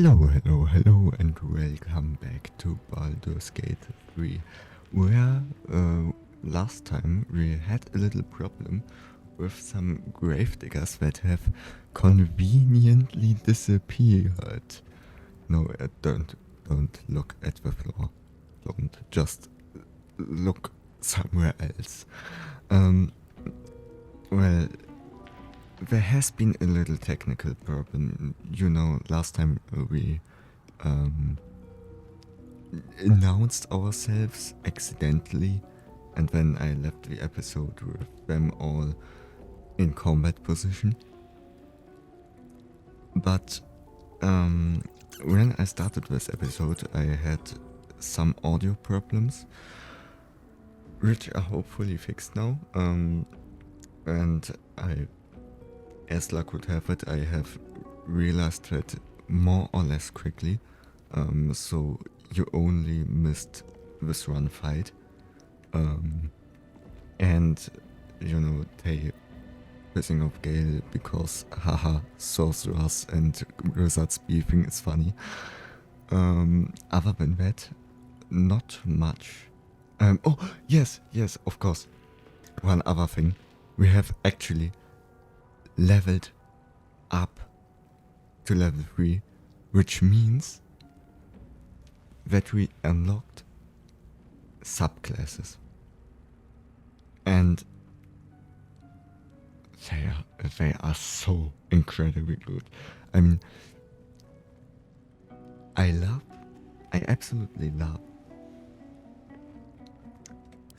Hello, and welcome back to Baldur's Gate 3, where last time we had a little problem with some gravediggers that have conveniently disappeared. No, don't look at the floor. Don't, just look somewhere else. Well, there has been a little technical problem. You know, last time we announced ourselves accidentally, and then I left the episode with them all in combat position. But when I started this episode, I had some audio problems, which are hopefully fixed now. And as luck would have it, I have realized that more or less quickly, so you only missed this one fight, and you know, they pissing off Gale because haha, sorcerers and wizards beefing is funny. Other than that, not much. Oh yes, of course. One other thing, we have actually leveled up to level 3, which means that we unlocked subclasses, and they are so incredibly good. I mean, I absolutely love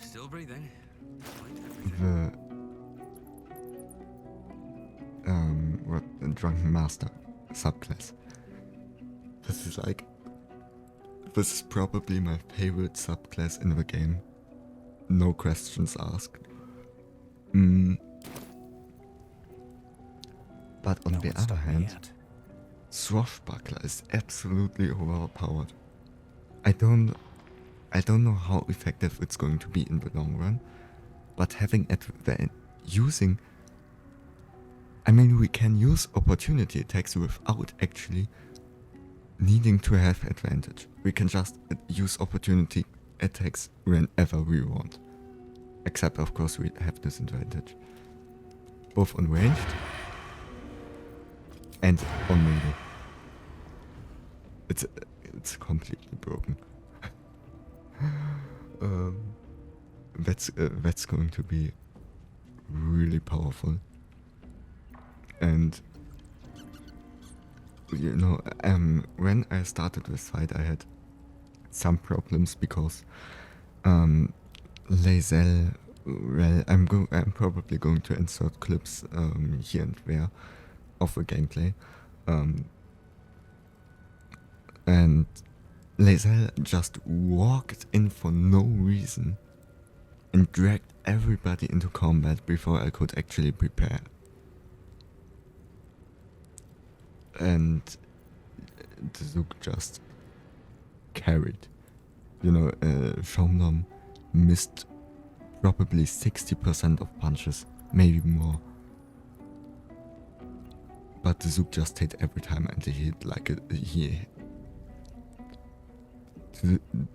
Still breathing. the Drunken Master subclass. This is probably my favorite subclass in the game. No questions asked. But on the other hand, Swashbuckler is absolutely overpowered. I don't know how effective it's going to be in the long run, but having we can use opportunity attacks without actually needing to have advantage. We can just use opportunity attacks whenever we want. Except, of course, we have disadvantage. Both on ranged and on melee. It's completely broken. That's going to be really powerful. And you know, when I started this fight, I had some problems because Lae'zel, well, I'm probably going to insert clips here and there of the gameplay, and Lae'zel just walked in for no reason and dragged everybody into combat before I could actually prepare. And the Zook just carried. You know, Shomnom missed probably 60% of punches, maybe more. But the Zook just hit every time, and he hit like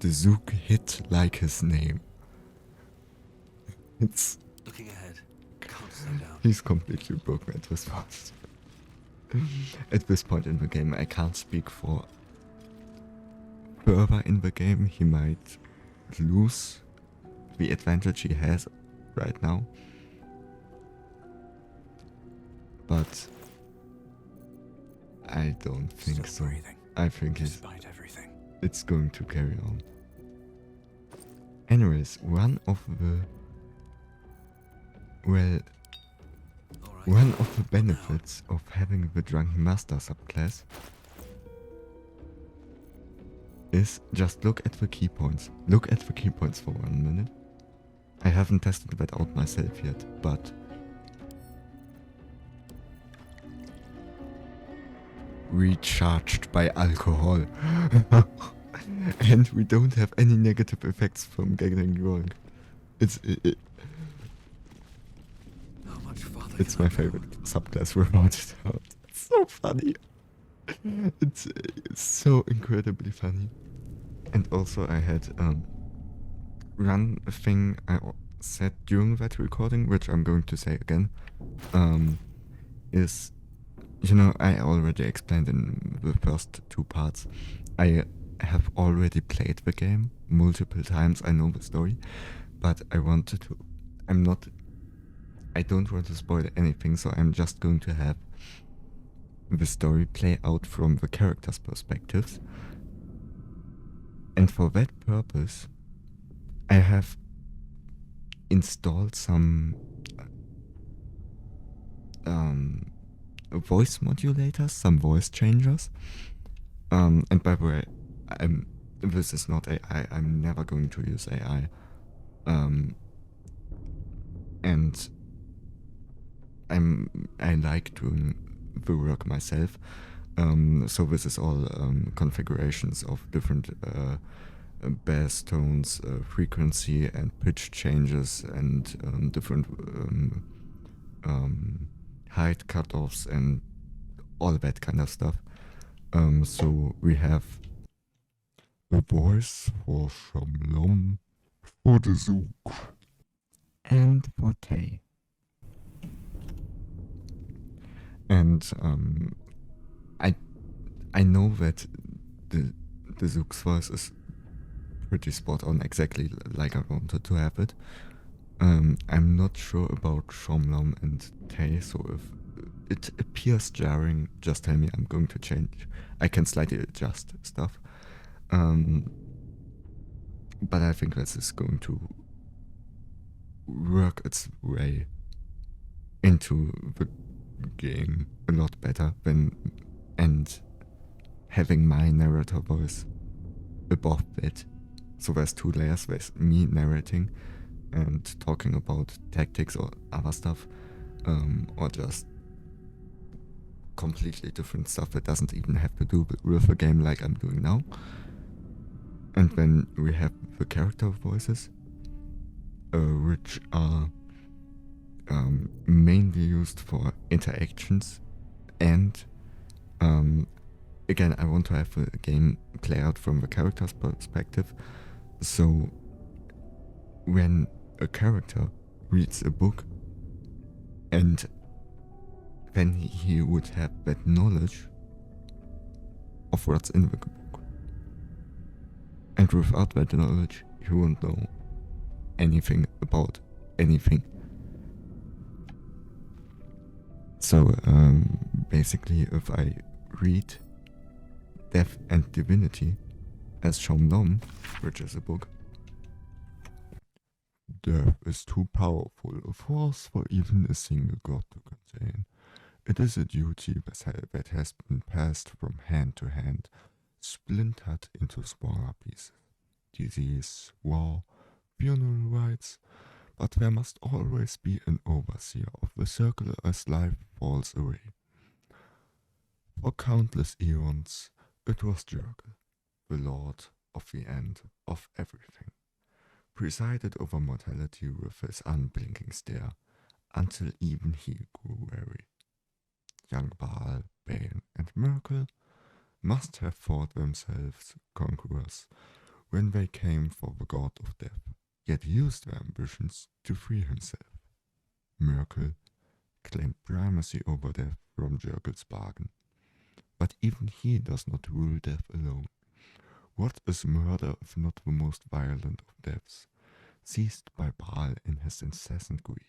the Zook hit like his name. It's looking ahead. Can't slow down. He's completely broken at this point. At this point in the game, I can't speak for further in the game. He might lose the advantage he has right now, but I don't think so. Breathing, I think despite everything. It's going to carry on. Anyways, one of the benefits of having the Drunken Master subclass is just look at the key points. Look at the key points for 1 minute. I haven't tested that out myself yet, but recharged by alcohol. And we don't have any negative effects from getting drunk. How much farther It's can my I go? favorite subclass without it out. It's so funny. It's so incredibly funny. And also I had one thing said during that recording, which I'm going to say again, is, you know, I already explained in the first two parts, I have already played the game multiple times, I know the story, but I don't want to spoil anything, so I'm just going to have the story play out from the characters' perspectives. And for that purpose, I have installed some voice modulators, some voice changers. And by the way, this is not AI. I'm never going to use AI. And I like doing the work myself. So this is all configurations of different bass tones, frequency and pitch changes, and different height cutoffs and all that kind of stuff. So we have a voice for Shamlom, for the Zook, and for Tay. And I know that the Zook's voice is pretty spot on, exactly like I wanted to have it. I'm not sure about Shomlom and Tay, so if it appears jarring, just tell me, I'm going to change. I can slightly adjust stuff. But I think this is going to work its way into the game a lot better and having my narrator voice above it. So there's two layers. There's me narrating and talking about tactics or other stuff, or just completely different stuff that doesn't even have to do with the game like I'm doing now. And then we have the character voices, which are mainly used for interactions, and again, I want to have the game play out from the character's perspective. So when a character reads a book and then he would have that knowledge of what's in the book, and without that knowledge he won't know anything about anything. So basically, if I read Death and Divinity as Shomlom, which is a book, death is too powerful a force for even a single god to contain. It is a duty that has been passed from hand to hand, splintered into smaller pieces. Disease, war, funeral rites, but there must always be an overseer of the circle as life falls away. For countless eons, it was Jurgel, the lord of the end of everything, presided over mortality with his unblinking stare, until even he grew weary. Young Baal, Bane, and Merkel must have thought themselves conquerors when they came for the god of death, yet used their ambitions to free himself. Merkel claimed primacy over death from Jurgel's bargain, but even he does not rule death alone. What is murder if not the most violent of deaths, seized by Baal in his incessant greed?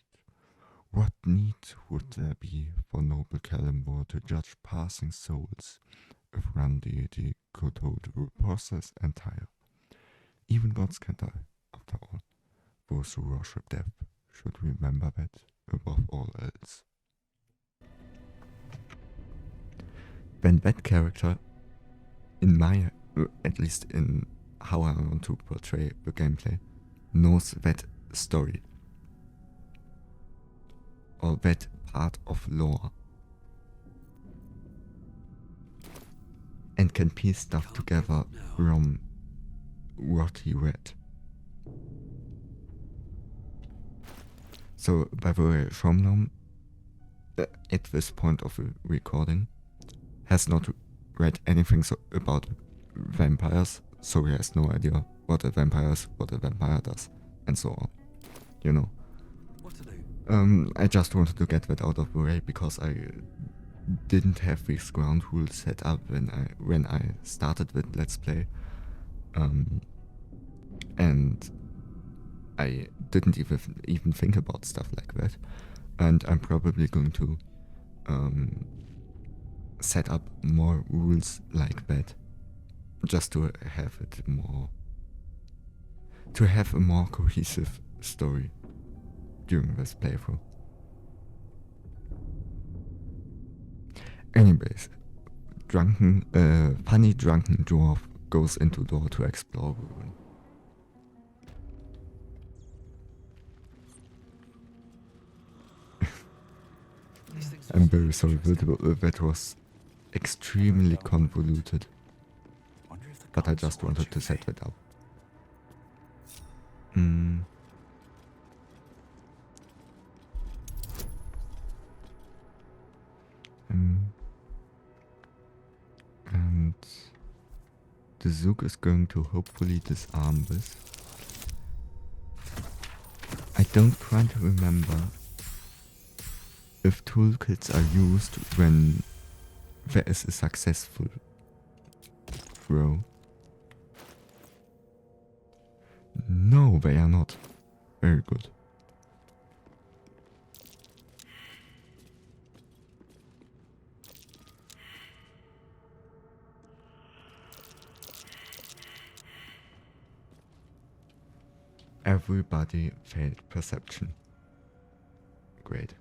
What need would there be for noble Kalimdor to judge passing souls if one deity could hold the process entire? Even gods can die, after all. Those who worship death should remember that above all else. When that character, in my, at least in how I want to portray the gameplay, knows that story, or that part of lore, and can piece stuff together from what he read. So, by the way, Shomlom, at this point of the recording, has not read anything about vampires, so he has no idea what a vampire is, what a vampire does, and so on. You know. What to do? I just wanted to get that out of the way because I didn't have these ground rules set up when I started with Let's Play, and I didn't even think about stuff like that, and I'm probably going to set up more rules like that, just to have it more, to have a more cohesive story during this playthrough. Anyways, funny drunken dwarf goes into door to explore ruin. I'm very sorry, that was extremely convoluted, but I just wanted to set that up. And the Zook is going to hopefully disarm this. I don't quite remember if toolkits are used when there is a successful throw. No, they are not. Very good. Everybody failed perception. Great.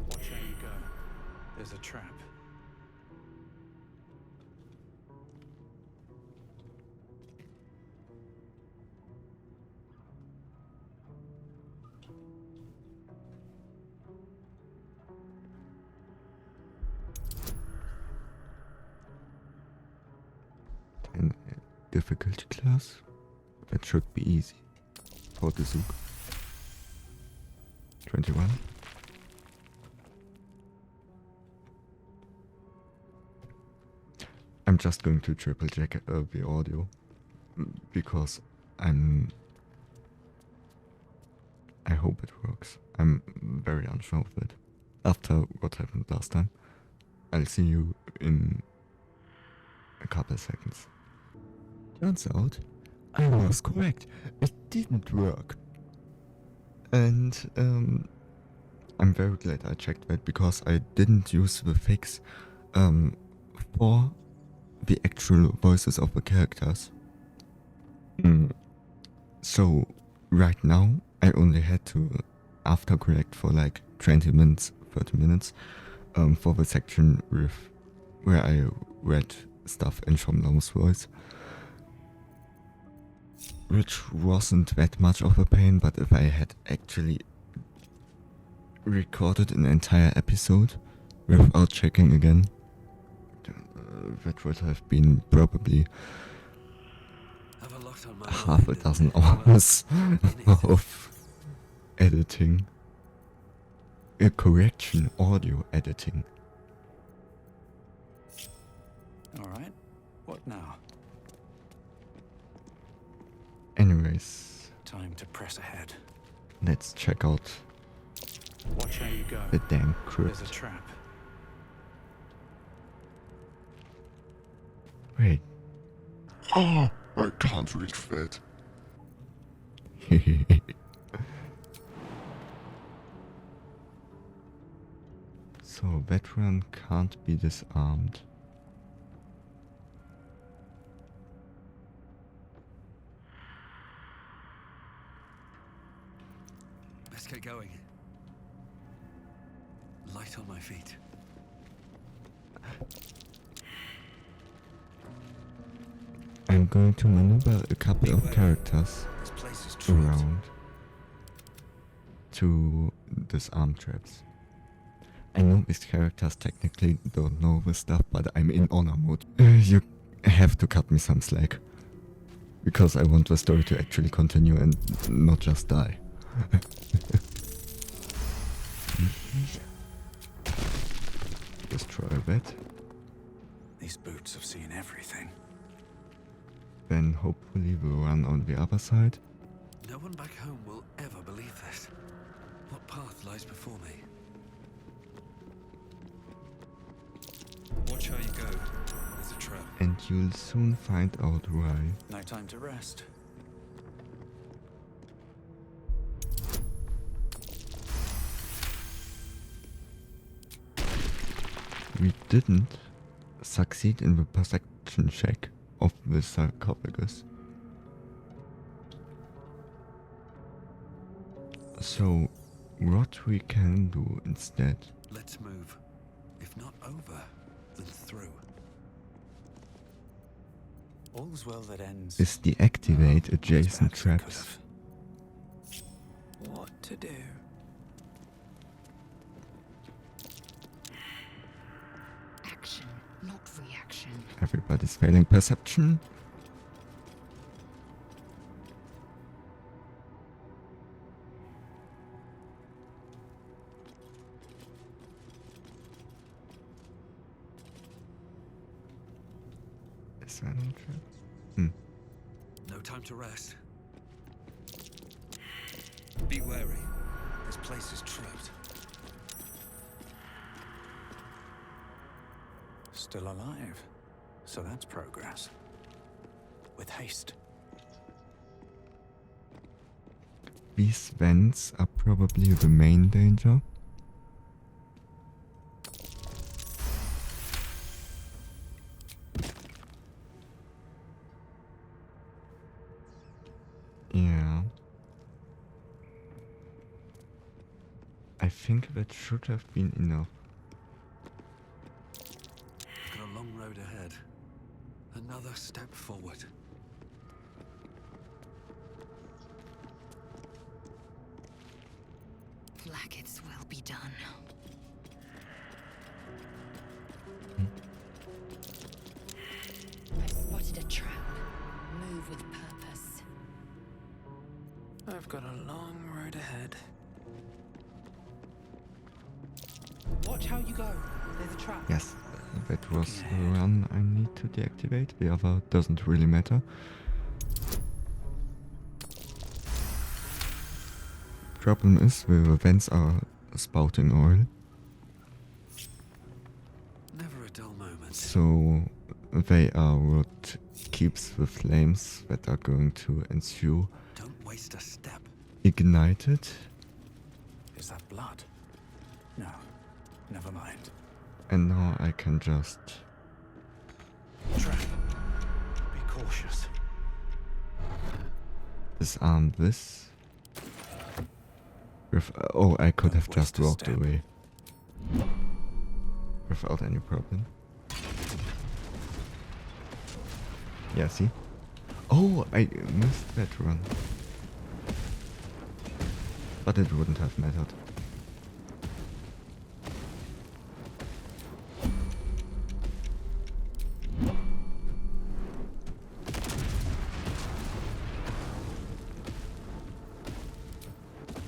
Watch how you go. There's a trap. An difficulty class? That should be easy for the Zook. 21. I'm just going to triple check the audio because I hope it works. I'm very unsure of it. After what happened last time, I'll see you in a couple seconds. Turns out, I was correct. It didn't work. And I'm very glad I checked that because I didn't use the fix for the actual voices of the characters. So right now I only had to after correct for like 20 minutes, 30 minutes for the section with where I read stuff in Shomlong's voice, which wasn't that much of a pain, but if I had actually recorded an entire episode without checking again, that would have been probably half a dozen hours of editing, correction, audio editing. Alright, what now? Anyways, Time to press ahead. let's check out Watch how you go. the damn There's a crypt. trap. Wait. Oh, I can't reach that. So, veteran can't be disarmed. Let's get going. Light on my feet. I'm going to maneuver a couple of characters This place is trapped. around to disarm traps. I know these characters technically don't know this stuff, but I'm in honor mode. You have to cut me some slack. Because I want the story to actually continue and not just die. Destroy that. These boots have seen everything. Then hopefully we'll run on the other side. No one back home will ever believe this. What path lies before me? Watch how you go. There's a trap. And you'll soon find out why. No time to rest. We didn't succeed in the perception check of the sarcophagus. So, what we can do instead Let's move. If not over, then through. All's well that ends. is deactivate Well, adjacent perhaps we could traps. have. What to do? Action, not reaction. Everybody's failing perception. Is that on trap? No time to rest. Be wary. This place is trapped. Still alive. So that's progress. With haste. These vents are probably the main danger. Yeah. I think that should have been enough. We've got a long road ahead. Another step forward. Blackets will be done. I've spotted a trap. Move with purpose. I've got a long road ahead. Watch how you go. There's a trap. Yes, that was the run I need to deactivate. The other doesn't really matter. Problem is, the vents are spouting oil, Never a dull moment. so they are what keeps the flames that are going to ensue Don't waste a step. ignited. Is that blood? No. Never mind. And now I can just... Trap. Be cautious. disarm this. Oh, I could have just walked away. Without any problem. Yeah, see? Oh, I missed that run. But it wouldn't have mattered.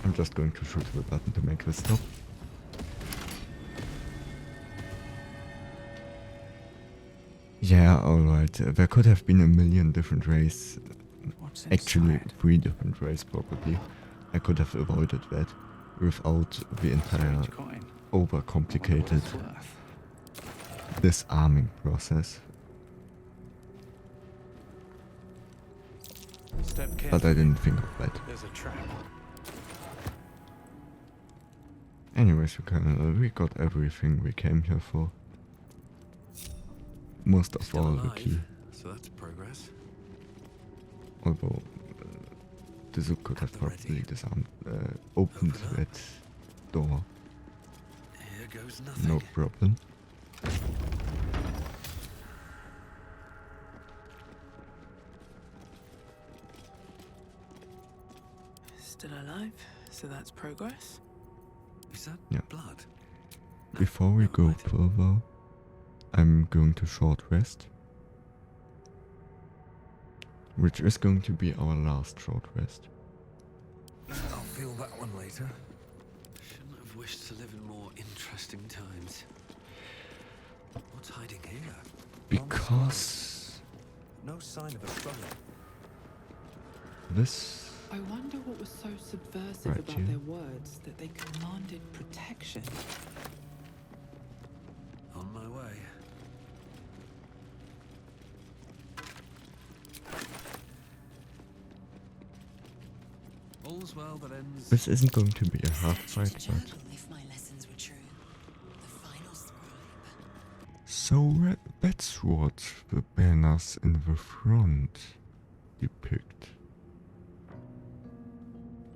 I'm just going to shoot the button to make this stop. Yeah, alright. There could have been a million different ways. What's Actually, inside? 3 different ways probably. I could have avoided that without the entire Strange coin. overcomplicated What's it worth? disarming process. Step But I carefully. didn't think of that. There's a trap. Anyways, we got everything we came here for. Most of Still all, the alive, key. so that's progress. Although, the Zook could have At the ready. probably disarmed, opened Open up. that door. Here goes nothing. No problem. still alive, so that's progress. Is that Yeah. blood? Before we never go mind. further, I'm going to short rest. Which is going to be our last short rest. I'll feel that one later. Shouldn't have wished to live in more interesting times. What's hiding here? Because No sign of a struggle. this... I wonder what was so subversive Right, about you. their words that they commanded protection. On my way. All's well that ends. This isn't going to be a hard fight, Search a but... journal if my lessons were true. The final scribe. So that's what the banners in the front depict.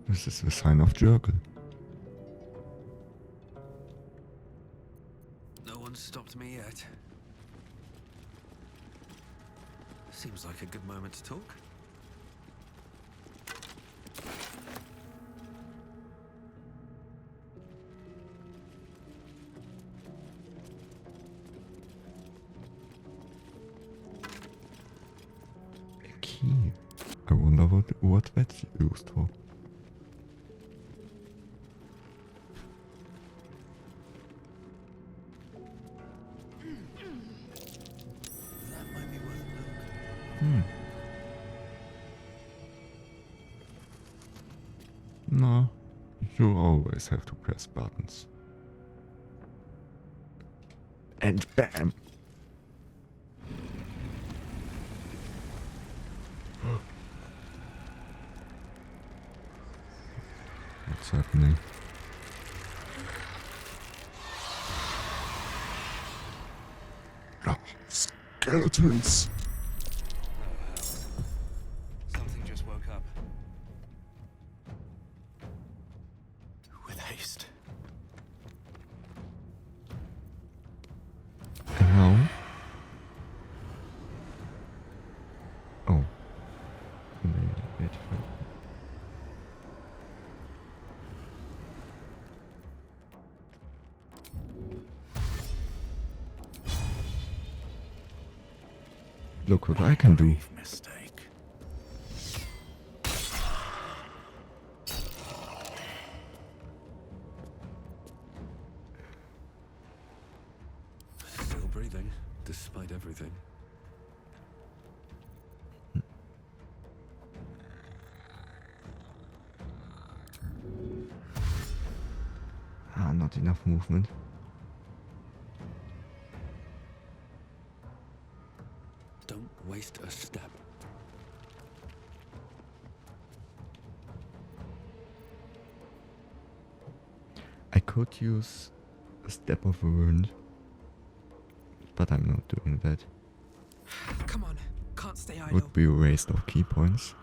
This is the sign of Jurgle. No one stopped me yet. Seems like a good moment to talk. A key. I wonder what that's used for. That might be worth a look. Hmm. No, you always have to press buttons. And bam! What's happening? Ah, skeletons! Something just woke up. With haste. And now? Oh. Wait. Look what I can do. Grave mistake. Still breathing, despite everything. Ah, not enough movement. Don't waste a step. I could use a step of a wound, but I'm not doing that. Come on, can't stay idle. Would be a waste of key points.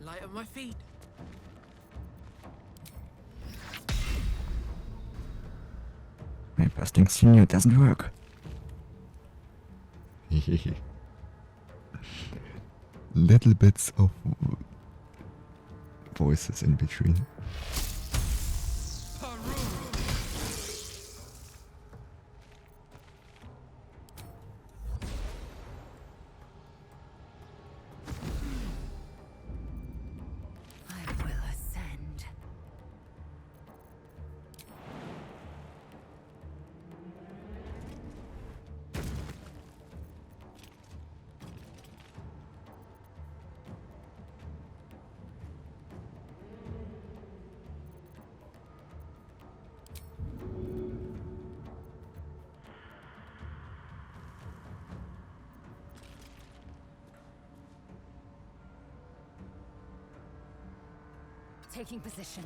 Light on my feet. My busting senior doesn't work. Little bits of voices in between. I will ascend. Taking position.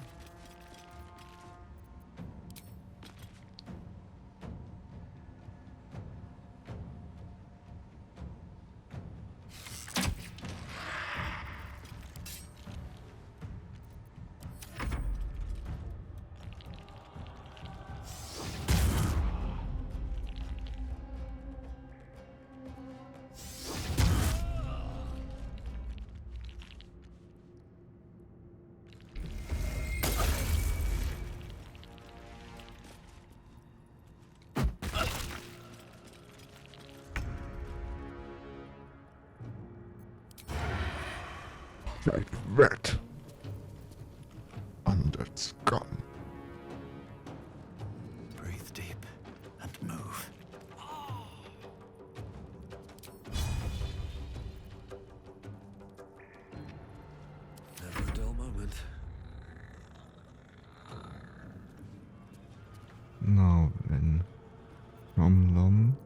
like that. Undead scum. Breathe deep and move. Never a dull moment. Now then, Lom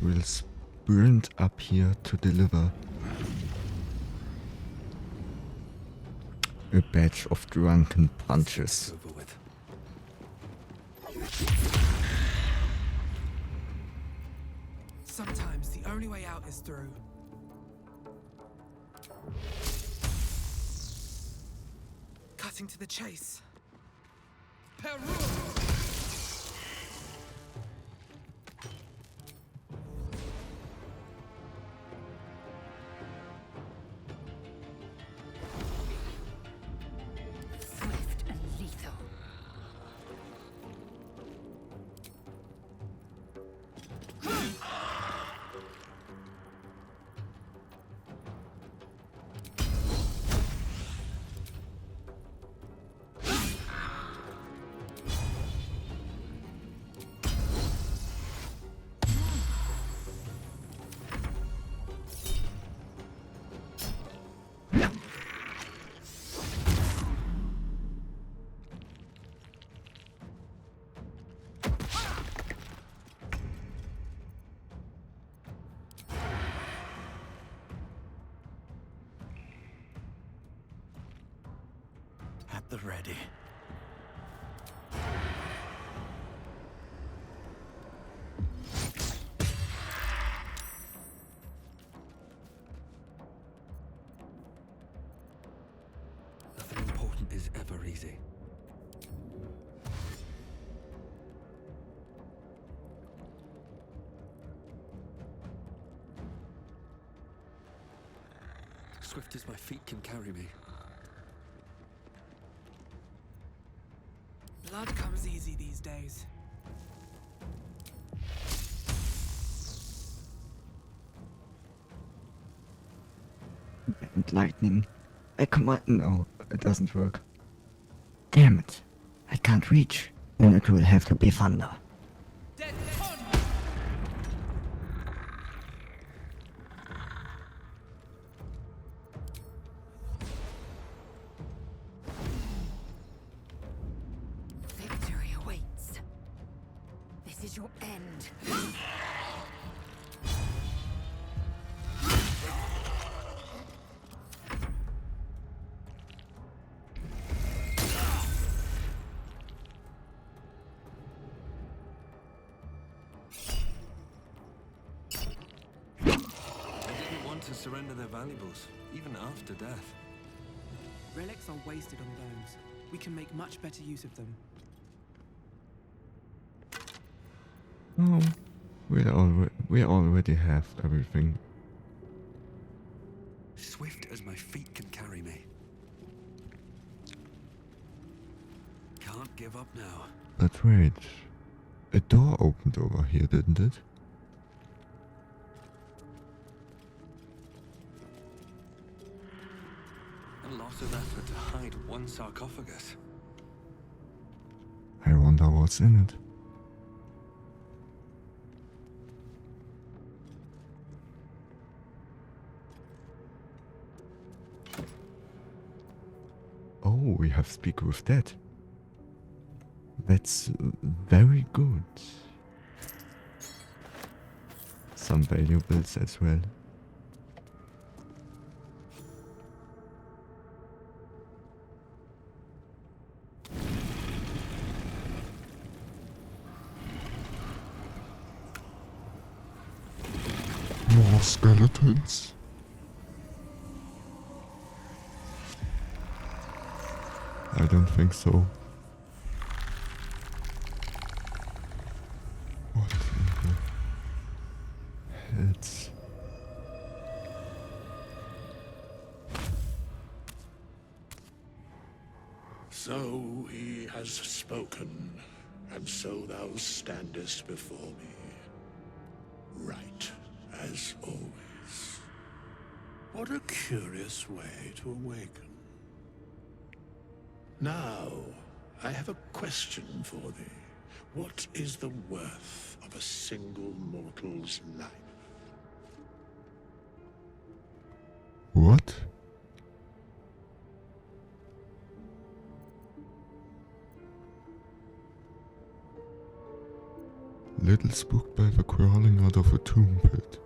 will sprint up here to deliver a batch of drunken punches. Over with. Sometimes the only way out is through. Cutting to the chase. Peru! Swift and lethal. At the ready. Nothing important is ever easy. Swift as my feet can carry me. Blood comes easy these days. And lightning. I command. No, it doesn't work. Damn it. I can't reach. Then it will have to be thunder. Dead on! Victory awaits. This is your end. They didn't want to surrender their valuables, even after death. Relics are wasted on bones. We can make much better use of them. Oh, we already have everything. Swift as my feet can carry me. Can't give up now. But wait, a door opened over here, didn't it? A lot of effort to hide one sarcophagus. I wonder what's in it. Oh, we have Speak with Dead. That's very good. Some valuables as well. More skeletons. I don't think so. What in the heads? So he has spoken, and so thou standest before me, right as always. What a curious way to awaken. Now, I have a question for thee. What is the worth of a single mortal's life? What? Little spooked by the crawling out of a tomb pit.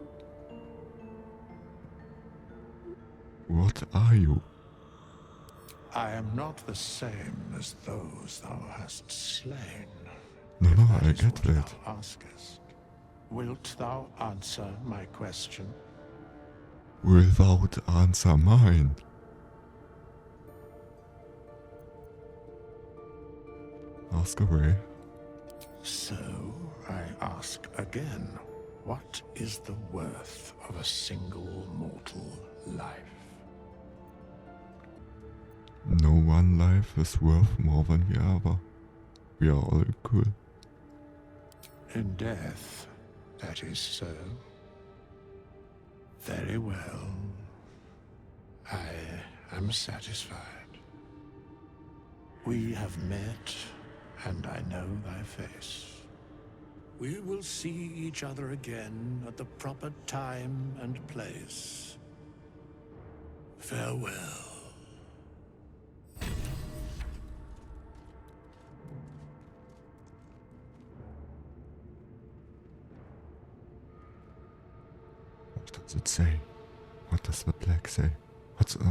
What are you? I am not the same as those thou hast slain. No, If no, that I is get what that. thou askest. Wilt thou answer my question? Without answer mine. Ask away. So, I ask again, what is the worth of a single mortal life? No one life is worth more than the other. We are all equal. In death, that is so. Very well. I am satisfied. We have met, and I know thy face. We will see each other again at the proper time and place. Farewell. What does it say? What does the plaque say?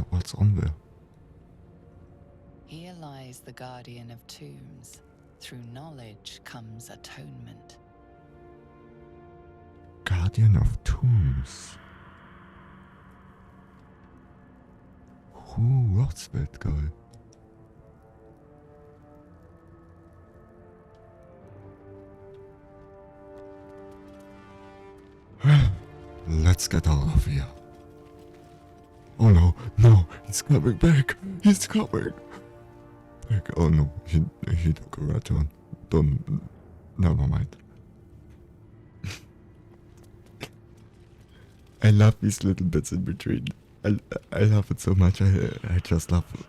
What's on there? Here lies the guardian of tombs. Through knowledge comes atonement. Guardian of tombs. Who was that guy? Well, let's get out of here. Oh no, no, he's coming back. He's coming back. Oh no, he took a right turn. Never mind. I love these little bits in between. I love it so much. I just love it.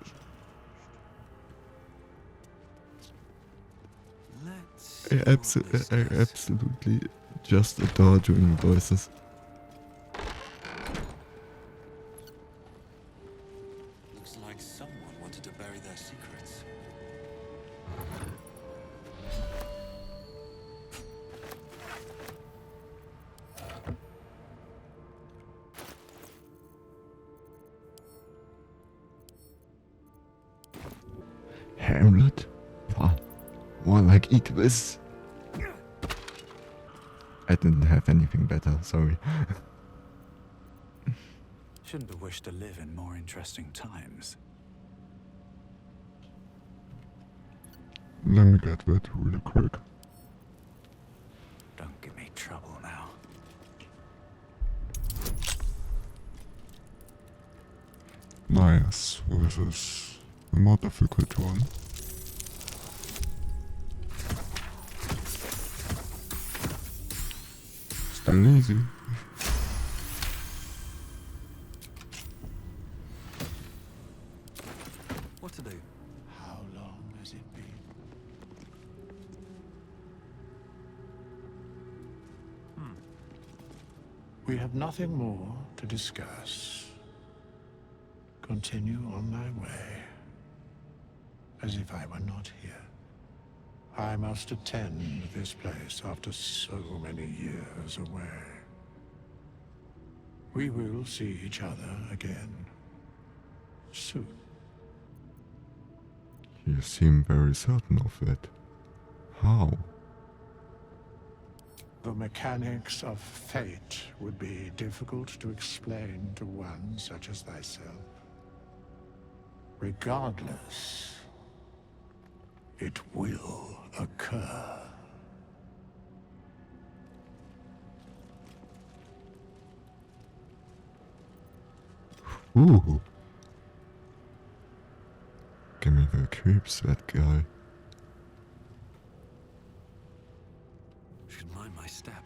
Let's I, see what this I does. absolutely just adore doing voices. Looks like someone wanted to bury their secrets. Hamlet? Wow. More like Equus. I didn't have anything better, sorry. Shouldn't have wished to live in more interesting times. Let me get that really quick. Don't give me trouble now. Nice. This is a more difficult one. Still easy. What to do? How long has it been? We have nothing more to discuss. Continue on thy way, as if I were not here. I must attend this place after so many years away. We will see each other again soon. You seem very certain of it. How? The mechanics of fate would be difficult to explain to one such as thyself. Regardless, it will occur. Ooh. Give me the creeps, that guy. Should mind my step.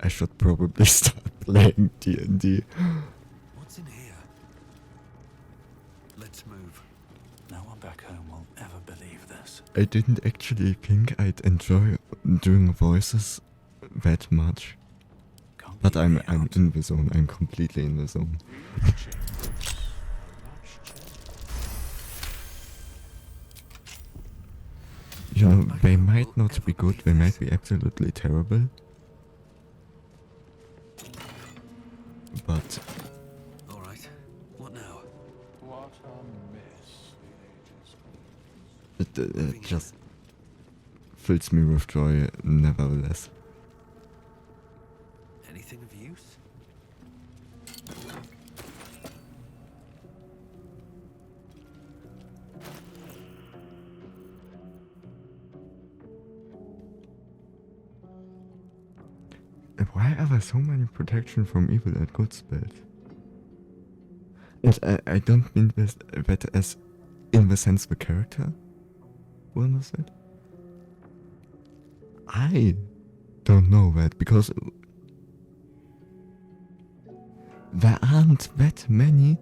I should probably start playing D&D. What's in here? Let's move. No one back home will ever believe this. I didn't actually think I'd enjoy doing voices that much. Can't But keep I'm me out. in the zone. I'm completely in the zone. You know, they might not be good, they might be absolutely terrible. But All right. What now? What a mess the ages it just fills me with joy nevertheless. Anything of use? Why are there so many protection from evil and good spells? And I don't mean this, that as in the sense the character wonders it. I don't know that because there aren't that many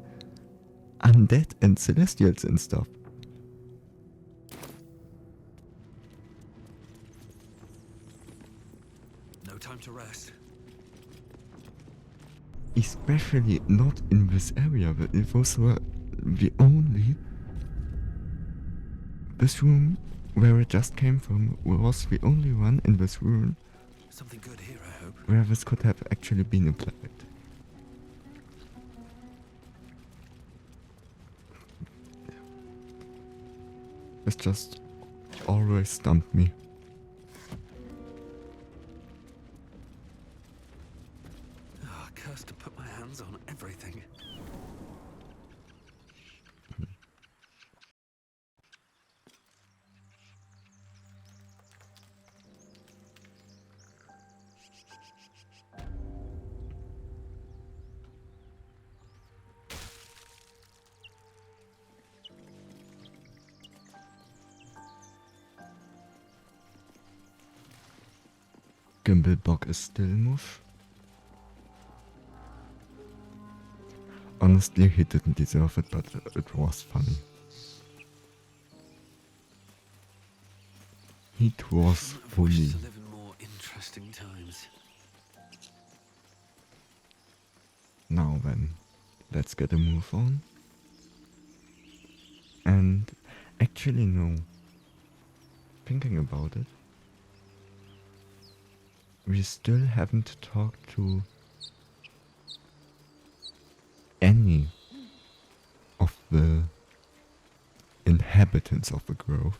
undead and celestials and stuff. No time to rest. Especially not in this area. Those were the only. This room where it just came from was the only one in this room Something good here, I hope. where this could have actually been applied. This just always stumped me. Oh, cursed to put my hands on everything. Gimblebock is still mush. Honestly, he didn't deserve it, but it was funny. It was I've funny. wished to live in more interesting times. Now then, let's get a move on. And actually no. Thinking about it, we still haven't talked to any of the inhabitants of the grove.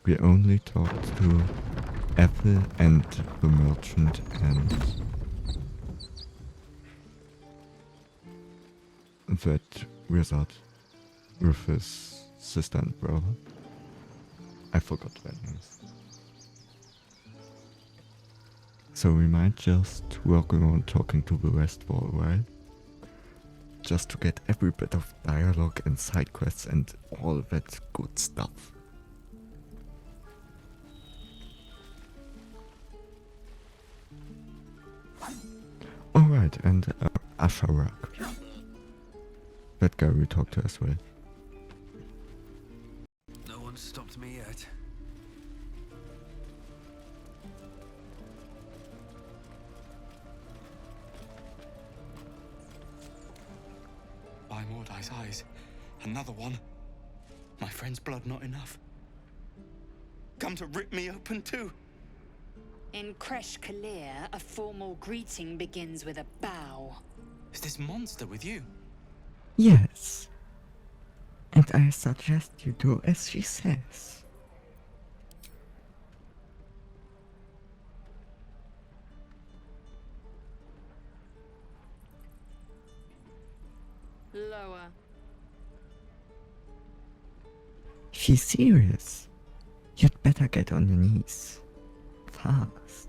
We only talked to Apple and the merchant and that wizard with his sister and brother. I forgot their names. So we might just work on talking to the rest for a while. Just to get every bit of dialogue and side quests and all that good stuff. Alright, and Asharak. That guy we talked to as well. No one's stopped me yet. By Mordai's eyes, another one. My friend's blood not enough. Come to rip me open too. In Kresh Kalir, a formal greeting begins with a bow. Is this monster with you? Yes. And I suggest you do as she says. Lower. She's serious. You'd better get on your knees. Fast.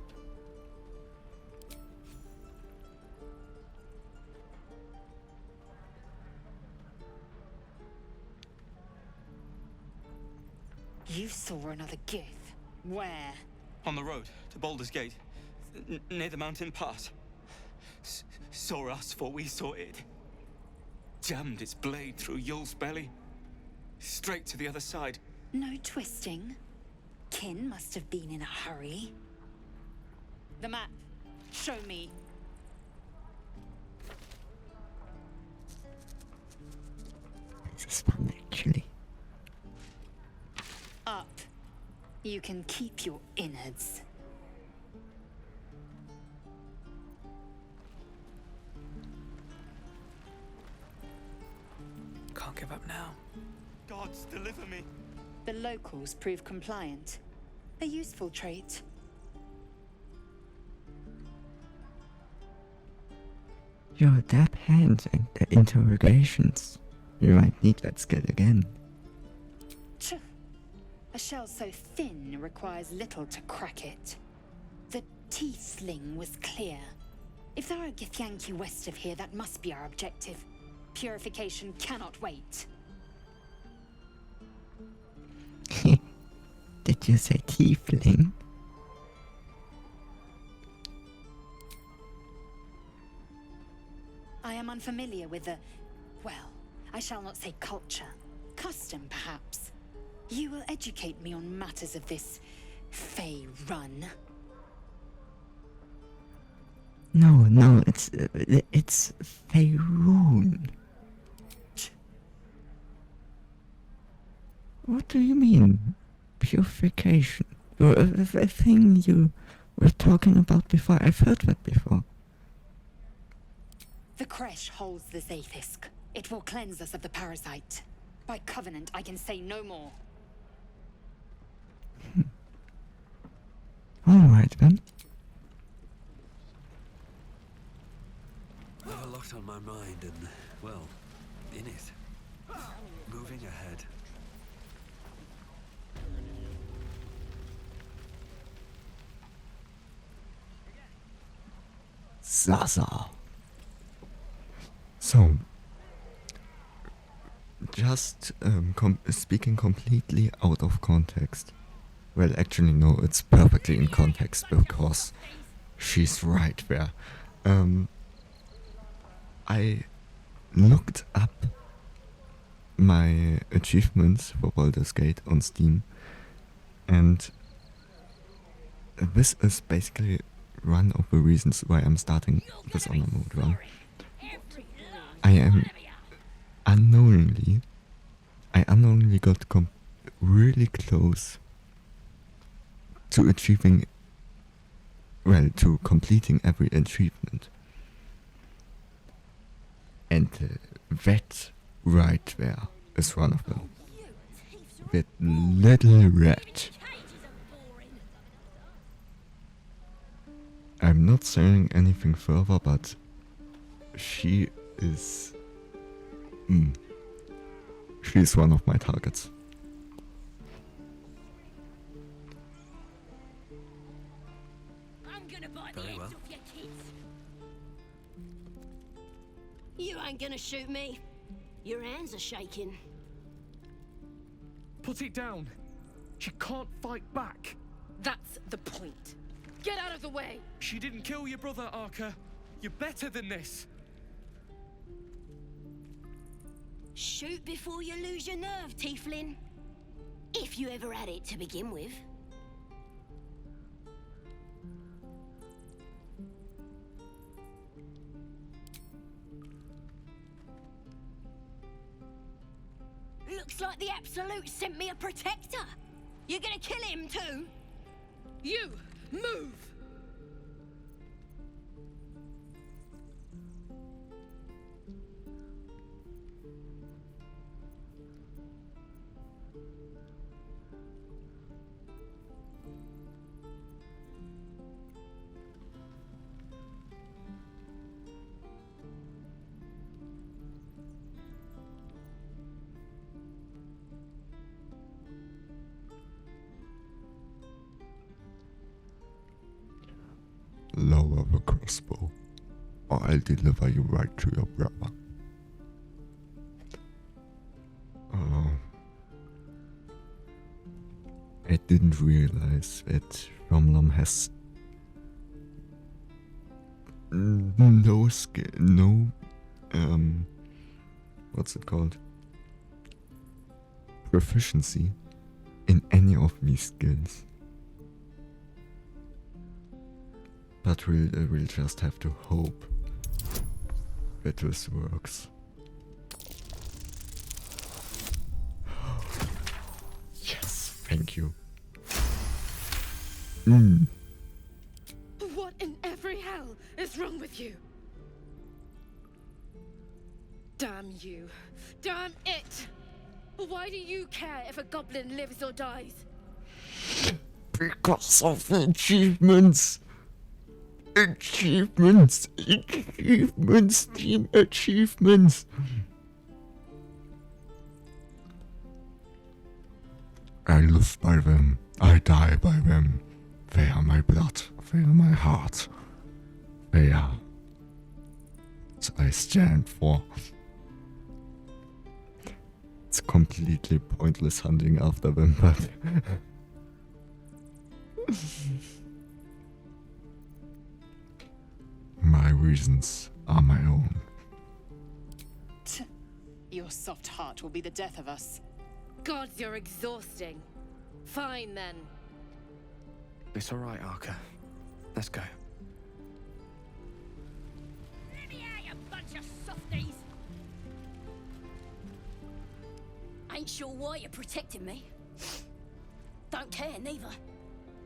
You saw another gith. Where? On the road to Baldur's Gate. near the mountain pass. Saw us, for we saw it. Jammed its blade through Yul's belly. Straight to the other side. No twisting. Kin must have been in a hurry. The map. Show me. This is fun, actually. Up. You can keep your innards. Can't give up now. Gods, deliver me. The locals prove compliant. A useful trait. Your dab hands and the interrogations. You might need that skill again. Tch. A shell so thin requires little to crack it. The tiefling was clear. If there are Githyanki west of here, that must be our objective. Purification cannot wait. Did you say tiefling? I am unfamiliar with the... well, I shall not say culture. Custom, perhaps. You will educate me on matters of this... Fey run. No, it's Faerun. What do you mean? Purification. The thing you were talking about before. I've heard that before. The Kresh holds the Zaithisk. It will cleanse us of the parasite. By covenant, I can say no more. Alright then. I have a lot on my mind and, well, in it. Moving ahead. Zaza. So, just speaking completely out of context. Well, actually, no, it's perfectly in context because she's right there. I looked up my achievements for Baldur's Gate on Steam, and this is basically one of the reasons why I'm starting this honor mode run. I unknowingly got really close to achieving, well, to completing every achievement. And that right there is one of them. That little rat. I'm not saying anything further, but she is... she's one of my targets. Very well. You ain't gonna shoot me. Your hands are shaking. Put it down. She can't fight back. That's the point. Get out of the way. She didn't kill your brother, Arca. You're better than this. Shoot before you lose your nerve, Tiefling. If you ever had it to begin with. Looks like the Absolute sent me a protector. You're gonna kill him too? You, move! Lower the crossbow, or I'll deliver you right to your brother. I didn't realize that Romlom has no skill, no, what's it called? Proficiency in any of these skills. But we'll just have to hope that this works. Yes, thank you. What in every hell is wrong with you? Damn you. Damn it! Why do you care if a goblin lives or dies? Because of the achievements! Achievements! Achievements! Team achievements! I live by them. I die by them. They are my blood. They are my heart. They are what I stand for. It's completely pointless hunting after them, but my reasons are my own. Your soft heart will be the death of us. Gods, you're exhausting. Fine then. It's all right, Arca. Let's go. Let me out, you bunch of softies! Ain't sure why you're protecting me. Don't care, neither.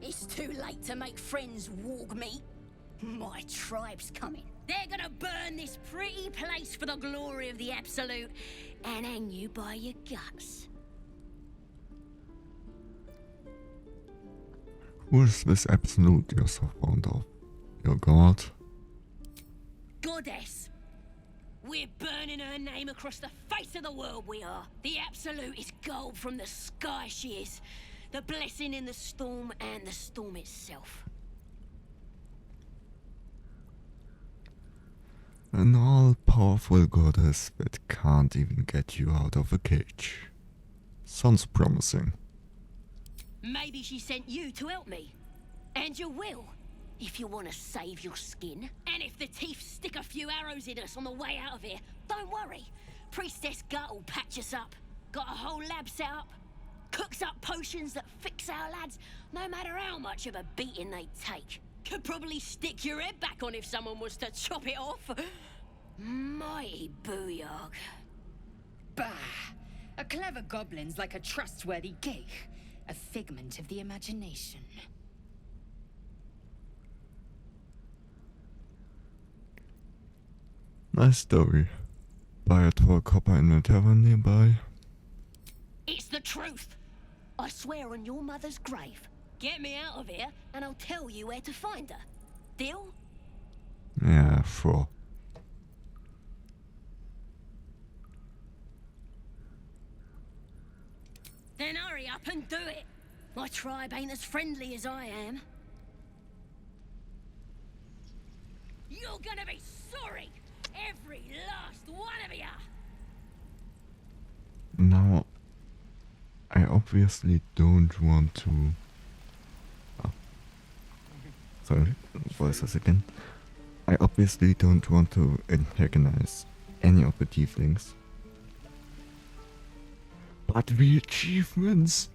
It's too late to make friends, warg meat. My tribe's coming. They're gonna burn this pretty place for the glory of the Absolute and hang you by your guts. Who is this Absolute you're so fond of? Your god? Goddess. We're burning her name across the face of the world, we are. The Absolute is gold from the sky, she is. The blessing in the storm and the storm itself. An all-powerful goddess that can't even get you out of a cage. Sounds promising. Maybe she sent you to help me. And you will, if you want to save your skin. And if the teeth stick a few arrows in us on the way out of here, don't worry. Priestess Gut will patch us up. Got a whole lab set up. Cooks up potions that fix our lads, no matter how much of a beating they take. Could probably stick your head back on if someone was to chop it off. Mighty booyog. Bah! A clever goblin's like a trustworthy gig. A figment of the imagination. Nice story. Buy it for a copper in a tavern nearby. It's the truth. I swear on your mother's grave. Get me out of here, and I'll tell you where to find her. Deal? Yeah, sure. Then hurry up and do it. My tribe ain't as friendly as I am. You're gonna be sorry, every last one of you. Now, I obviously don't want to... Oh. Sorry, voices again. I obviously don't want to antagonize any of the tieflings. But the achievements!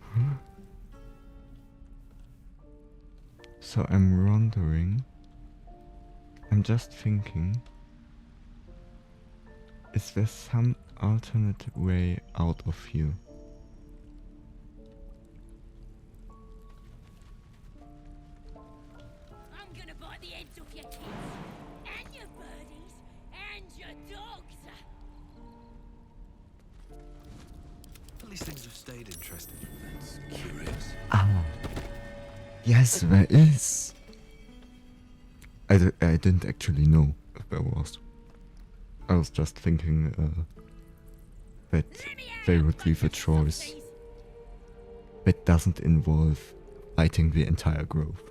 So I'm wondering... I'm just thinking... Is there some alternate way out of here? I'm gonna bite the heads off your kids, and your birdies, and your dogs. At least things have stayed interesting. That's curious. Ah. Yes, there is. I didn't actually know if there was. I was just thinking that there would be a choice that doesn't involve fighting the entire grove.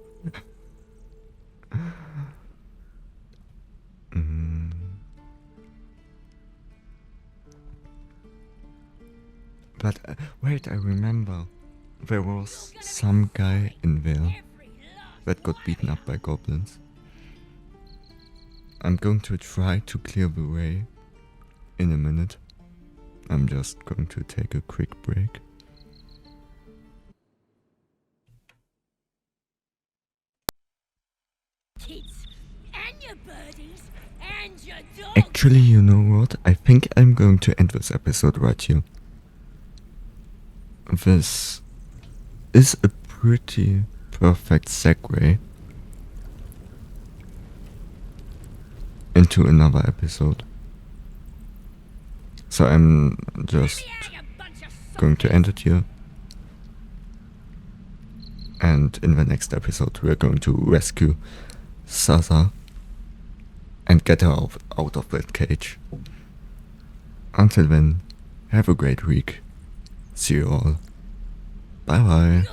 But wait, I remember there was some guy in there that got beaten up by goblins. I'm going to try to clear the way in a minute. I'm just going to take a quick break. Kids, and your birdies, and your dogs. Actually, you know what? I think I'm going to end this episode right here. This is a pretty perfect segue into another episode. So I'm just going to end it here. And in the next episode we're going to rescue Sasa and get her out of that cage. Until then, have a great week. See you all. Bye bye.